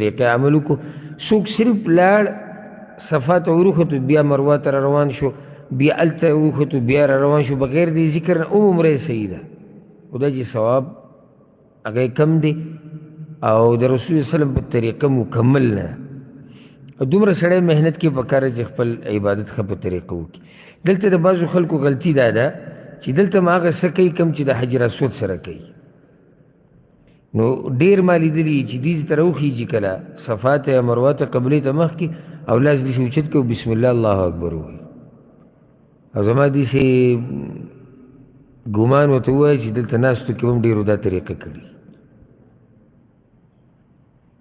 طریقې عمل وکړو. څوک صرف لاړ صفا ته وروختو بیا مروه ته را روان شو بیا هلته وختو بیا را روان شو بغیر د ذکر نه عمره صحیح ده، خو دا چې ثواب هغه کم دی او د رسول وسلم په طریقه مکمل نه ده. دومره سړی محنت کې پکار چې خپل عبادت ښه په طریقه وکړي. دلته د بعضو خلکو غلطي دا ده چې دلته هم هغه څه کوي کم چې د حجر اسود سره کوي. نو ډېر ما لیدلي چې دې ته راوخیږي کله صفا ته یا مروه ته قبلې ته مخکې او لاس داسې اوچت کوي بسم الله الله اکبر ووایي او زما داسې ګمان ورته ووایي چې دلته ناستو کې هم ډېرو دا طریقه کړي،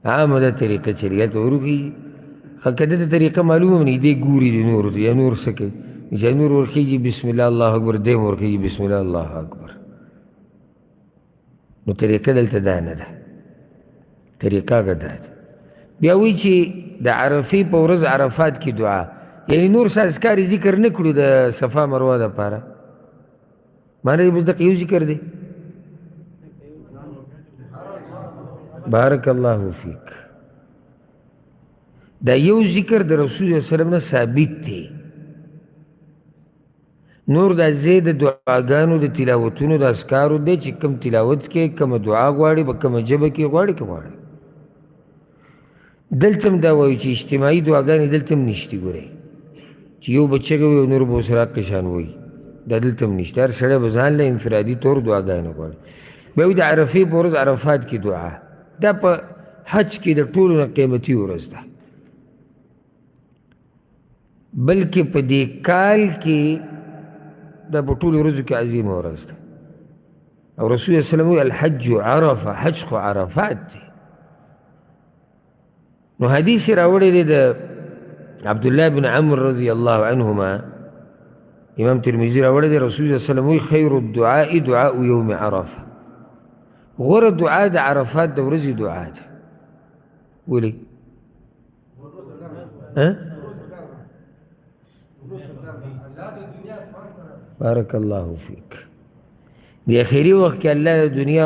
عامه دا طریقه چې هلته وروخیږي. که ده ته طریقه معلومه نه وي دی ګوري د نورو ته یا نور څه کوي چې نور ورخیږي بسم الله الله اکبر دی هم ورخیږي بسم الله الله اکبر. نو طریقه دلته دا نه ده، طریقه هغه دا ده. بیا وایي چې د عرفې په ورځ عرفات کې دعا، یعنی نور څه اذکار ذکر نه کړو د صفا مروه دپاره، معنی یې بس دغه یو ذکر دی. بارک الله فیک. دا یو ذکر د رسول الله وسلم نه ثابت دی. نور دا ځای د دعاګانو د تلاوتونو د اذکارو دی چې کم تلاوت کې کومه دعا غواړي په کومه ژبه کې غواړي که غواړي. دلته هم دا وایو چې اجتماعي دعاګانې دلته هم نشتي. ګورئ چې یو بچه کوي او نور به ورسره قشان وایي، دا دلته هم نشته. هر سړی به ځان له انفرادي طور دعاګانې غواړي. بیا وایي د عرفې په ورځ عرفات کې دعا، دا په حج کې د ټولو نه قیمتي ورځ ده، بلکې په دې کال کې دا په ټولو ورځو کې عظیمه ورځ ده. او رسول الله صلی الله علیه وسلم وایي الحج عرفه، حج خو عرفات دی. نو حدیث یې راوړی دی د عبدالله بن عمرو رضی الله عنهما، امام ترمذي راوړی دی. رسول الله صلی الله علیه وسلم وایي خیر الدعاء دعاء یوم عرفه، غوره دعا د عرفات د ورځې دعا ده. ولې؟ بارک الله فیک. د اخري وخت کې الله د دنیا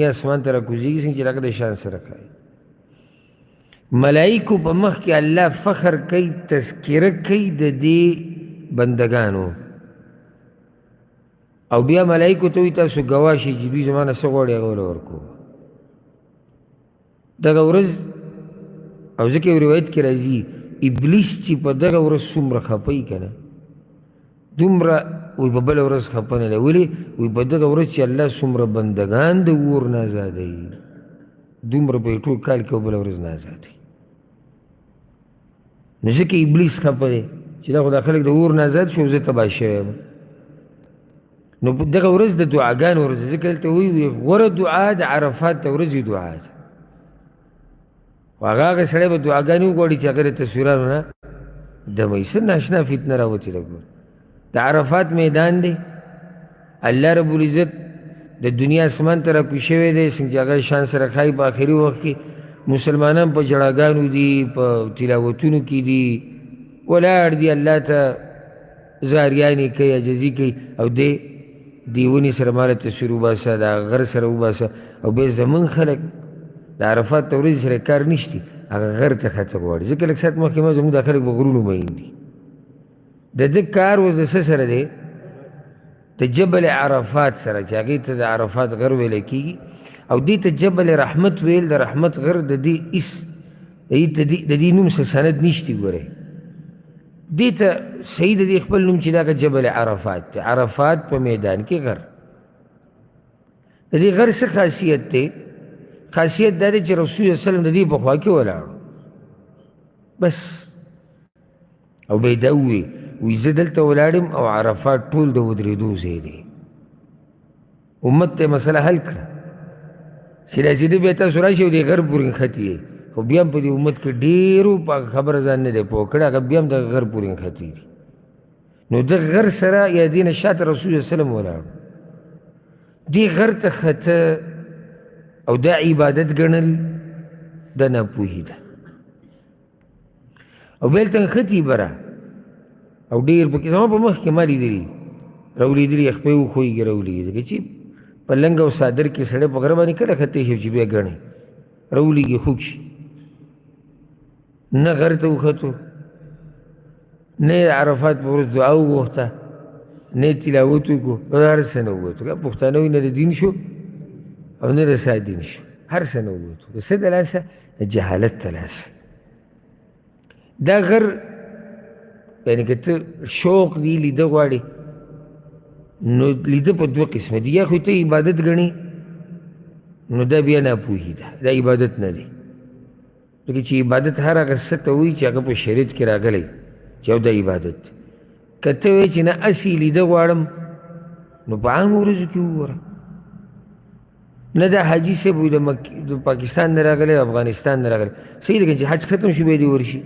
اسمان ته راکوزېږي څنګه چې لکه د شان سره کوي. ملایکو په مخ کې الله فخر کوي، تذکره کوي د دې بندګانو، او بیا ملایکو ته وایي تاسو ګواه شئ چې دوی زما نه څه غواړي هغه وله ورکوو. دغه ورځ او ځکه یو روایت کې راځي ابلیس چې په دغه ورځ څومره خفه که نه دومره وایي په بله ورځ خفه نه دی. ولې؟ وایي په دغه ورځ چې الله څومره بندګان د اور نه ازادوي دومره په ټول کال کې او بله ورځ نه ازادوي. نو ځکه ابلیس خفه دی چې دا خو دا خلک د اور نه ازاد شو زه تباه شوی یم. نو دغه ورځ د دعاګانو ورځ ځکه دلته وایي غوره دعا د عرفات د ورځې دعا ده. خو هغه سړی به دعاګانې وغواړي چې هغه د تصویرانو نه دموي. څه ناشنا فتنه راوتې ده. ګوره د عرفات میدان دی، الله رب العزت د دنیا اسمان ته راکوز شوی دی څنګه چې هغه شان سره ښایي. په آخري وخت کې مسلمانان په جړاګانو دي، په تلاوتونو کې دي، ولاړ دي الله ته زاریانې کوي، عجزي کوي، او دی ونې سره ماله تصویر وباسه، د غر سره وباسه. او بیا زمونږ خلک د عرفات د ورځې سره کار نشتی، هغه غر ته خطه غواړي. ځکه لږ ساعت مخکې ما زموږ دا خلک په غرونو مین دي. د ده کار اوس د څه سره دی؟ د جبل عرفات سره چې هغې ته د عرفات غر ویلی کېږي، او دې ته جبل رحمت ویل. د رحمت غر د دې د دې نوم څه سند نشتی. ګورئ دې ته صحیح د دې خپل نوم چې دا جبل عرفات دی. عرفات په میدان کې غر. د دې غر څه خاصیت دی؟ خاصیت دا دی چې رسول الله صلی الله علیه وسلم د دې په خوا کې ولاړو بس، او به یې دا وی زه دلته ولاړ یم او عرفات ټول د ودرېدو ځای دی. امت ته مسله حل کړه چې داسې ده بیا تاسو راشئ او دې غر پورې نښتي. خو بیا هم په دې امت کې ډېرو په خبره ځان نه دی پوه کړی، هغه بیا هم دغه غر پورې نښتي دي. نو دغه غر سره یا دې نه شاته رسول الله صلی الله علیه وسلم ولاړ، دې غر ته ښته او دا عبادت ګڼل د ناپوهي ده. او بیا هلته نښتي بره او ډېر پکې زما په مخ کې ما لیدلي راولیدلي خپې وښویږي راولیږي. ځکه چې په لنګ او صادر کې سړی په غره باندې کله ښتی شي چې بیا ګڼي راولیږي خوږ شي. نه غر ته وختو، نه یې عرفات په ورځ دعا وغوښته، نه یې تلاوت وکړو، هر څه نه ووتو. پښتانه وایي نه د دین شو او نه د سا دین شو، هر څه نه ووتو. د څه د لاسه؟ د جهالت د لاسه. دا غر یعنې که ته شوق دی لیده غواړې، نو لیده په دوه قسمه دي. یا خو ته عبادت ګڼې نو دا بیا ناپوهي ده، دا عبادت نه دی. لکه چې عبادت هر هغه څه ته وایي چې هغه په شریعت کې راغلی چې او دا عبادت. که ته وایې چې نه هسې لیده غواړم نو په عامو ورځو کې وګوره. نه دا حاجي صاحب وایي د پاکستان نه راغلی او افغانستان نه راغلی، صحیح ده چې حج ختم شي بیا دې ورشي،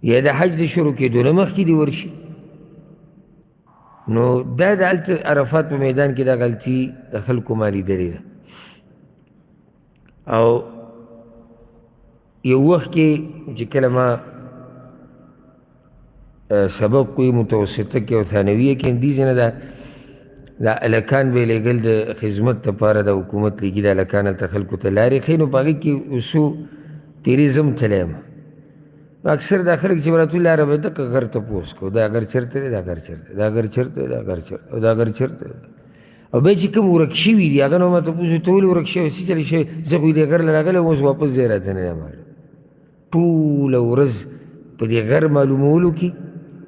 یا د حج د شروع کېدو نه مخکې دې ورشي. نو دا د هلته عرفات په میدان کې دا غلطي د خلکو ما لیدلې ده. او یو وخت کې چې کله ما سبق کوي متوسطه کې او ثانویه کې دې ځای نه دا هلکان به یې لېږل د خدمت دپاره، د حکومت لېږي دا هلکان هلته خلکو ته لارې ښیي. نو په هغې کې اوسو پیرې زه هم تلی یم. اکثر دا خلک چې به راتلو لاره به دقه غر تپوس کوو، دا غر چېرته دی، دا غر چېرته دی، دا غر چېرته دی، دا غر چېرته او دا غر چېرته دی. او بیا چې کوم ورک شوي دي هغه نه ما تپوس وکړو ته ولې ورک شوی، څه چلی شوی، زه خو دې غر له راغلی وم، اوس واپس ځای راته نه یم. ټوله ورځ په دې غر معلومولو کې،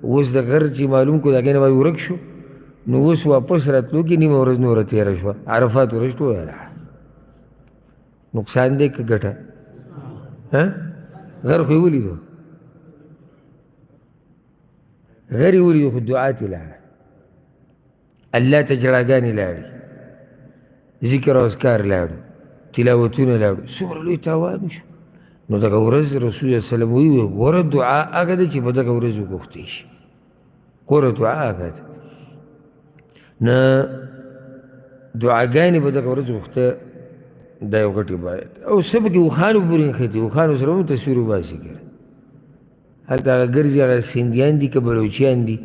اوس د غر چې معلوم کړو د هغې نه باید ورک شو، نو اوس واپس راتلو کې نیمه ورځ نوره تېره شوه. عرفات ورځ ټوله لاړه. نقصان دی که ګټه؟ غر خو یې ولیدو، غر یې ولیدو خو دعات یې لاړه، الله ته جړاګانې لاړې، ذکر او اذکار لاړو، تلاوتونه لاړو، څومره لوی تاوان شو. نو دغه ورځ رسول الله صلی الله علیه وسلم وایي غوره دعا هغه ده چې په دغه ورځ وغوښتی شي، غوره دعا هغه ده. نه دعاګانې به دغه ورځ غوښته، دا یو غټ عبادت. او څه پکې اوښانو پورې نښتي، اوښانو سره هم تصویر وباسي که هلته هغه ګرځي، هغه سیندیان دي که بلوچیان دي،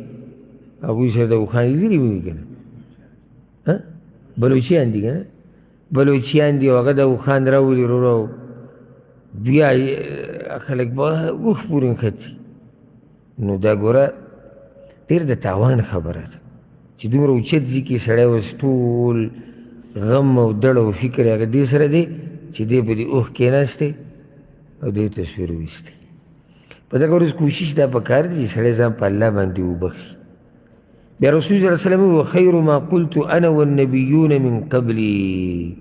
هغوی سره د اوښان لیدلي به وي که نه، بلوچیان دي که نه، بلوچیان دي او هغه د اوښان راولي وروره، بیا خلک به اوښ پورې نښتي. نو دا ګوره ډېر د تاوان خبره ده چې دومره اوچت ځي کې سړی اوس ټول غم او دړ او فکر هغه دې سره دی چې دی په دې اوښ کېناستی او دې تصویر وویستی. په دغه ورځ کوشش دا پکار دی چې سړی ځان په الله باندې وبخي. بیا رسول صلی الله علیه وسلم وخیر ما قلت انا والنبیون من قبلی،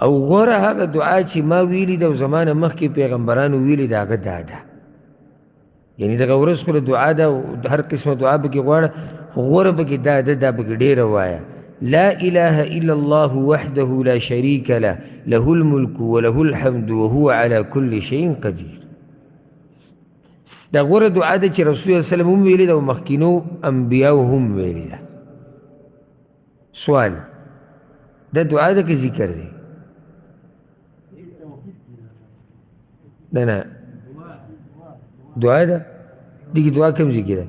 او غوره هغه دعا چې ما ویلي ده او زما نه مخکې پیغمبرانو ویلي ده هغه دا ده. یعنې دغه ورځ خو دعا ده او هر قسمه دعا پکې غواړه، خو غوره پکې دا ده، دا پکې ډېره وایه. لا اله الا الله وحده لا شریک له له الملک وله الحمد وهو على كل شيء قدیر. دا غوره دعا ده چې رسول الله صلی الله علیه وسلم هم ویلي ده او مخکینو انبیاو هم ویلي ده. سوال دا دعا ده که ذکر دی؟ نه نه دعا ده. دیگه دعا کم ځای کې ده؟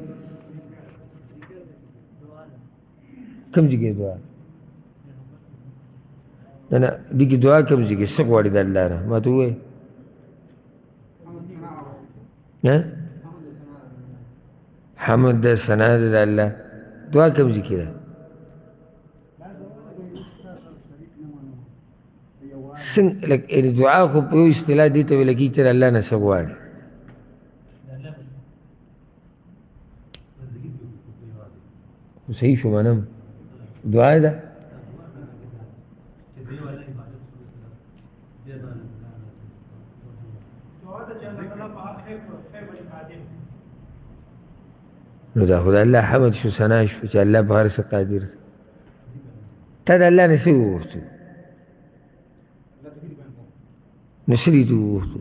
کم ځای کې دعا؟ نه نه دیگه دعا کم ځای کې؟ څه غواړي د الله نه ما ته ووایې. حمد ده، ثنا ده د الله. دعا کم ځای کې ده؟ څنګه لکه دعا خو په یو اصطلاح دې ته ویل کېږي چې د الله نه څه غواړي. خو صحیح شو منم دعا ده. نو دا خو د الله حمد شو، ثنا شو چې الله په هر څه قادر دی. تا د الله نه څه وغوښتو؟ نو څه دې ته وغوښتو؟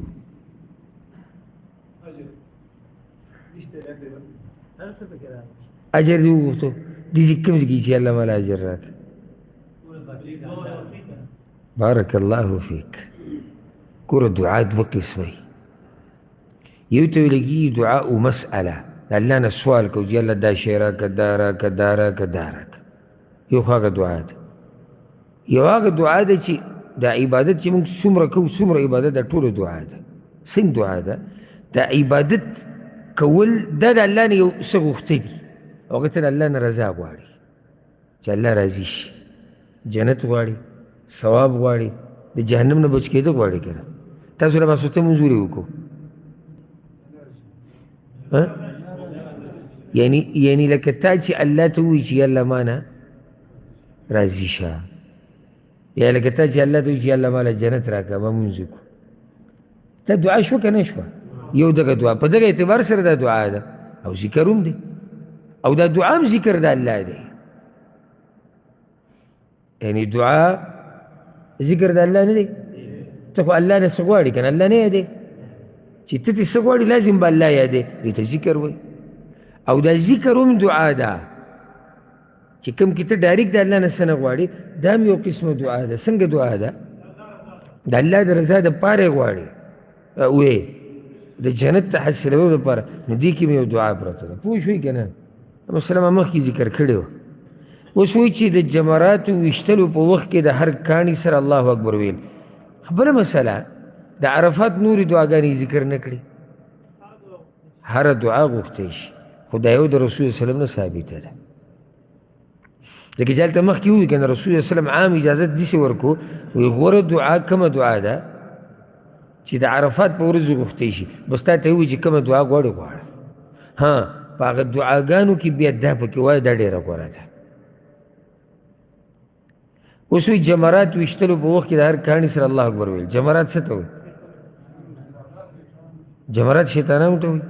اجر دې وغوښتو؟ دې چې کوم ځای کې چې الله ماله اجر راکړي. بارک الله فیک. ګوره دعا دوه قسمه، یو ته ویل کېږي دعاء مسأله، د الله نه سوال کوو چې الله دا شی راکړه، دا راکړه، دا راکړه، دا راکړه، یو خو هغه دعا ده. یو هغه دعا ده چې دا عبادت چې موږ څومره کوو څومره عبادت دا ټوله دعا ده. څنګه دعا ده؟ دا عبادت کول دا د الله نه یو څه غوښته دي او هغه ته د الله نه رضا غواړي چې الله راضي شي، جنت غواړي، ثواب غواړي، د جهنم نه بچ کېدو غواړي. که نه تاسو له ماسوته منظورې وکړو یعنی لکه تا چې الله ته ووایي چې یا الله ما نه راضي شه، یا لکه تا چې الله ته ووایي چې یا الله ما له جنت راکړه ما مونځ وکړو. دا دعا شوه که نه شوه؟ یو دغه دعا په دغه اعتبار سره دا دعا ده او ذکر هم دی او دا دعا هم ذکر د الله دی. یعنی دعا ذکر د الله نه دی. ته خو الله نه څه غواړې که نه الله نه یادې چې ته ترې څه غواړې لازم به الله یادې دې ته ذکر وایي. او دا ذکر هم دعا ده چې کوم کې ته ډایرکټ د الله نه څه نه غواړې دا هم یو قسمه دعا ده. څنګه دعا ده؟ د الله د رضا دپاره یې غواړې وې د جنت ته حاصلولو دپاره، نو دې کې مې یو دعا پرته ده. پوه شوئ که نه؟ مثلا ما مخکې ذکر کړی و. اوس وایي چې د جمراتو ویشتلو په وخت کې د هر کاڼي سره الله اکبر ویل. بله مسله د عرفات نورې دعاګانې ذکر نه کړي، هره دعا غوښتی شي خو دا یو د رسول صلی الله علیه وسلم نه ثابته ده. لکه چې هلته مخکې ووایي که نه رسول صلی الله علیه وسلم عام اجازت داسې ورکړو وایي غوره دعا کومه دعا ده چې د عرفات په ورځ غوښتی شي، بس تا ته ووایي چې کومه دعا غواړې غواړه. ها په هغه دعاګانو کې بیا دا پکې وایه دا ډېره غوره ده. اوس وایي جمرات ویشتلو په وخت کې د هر کاڼي سره الله اکبر ویل. جمرات څه ته وایي؟ جمرات شیطانانو ته وایي.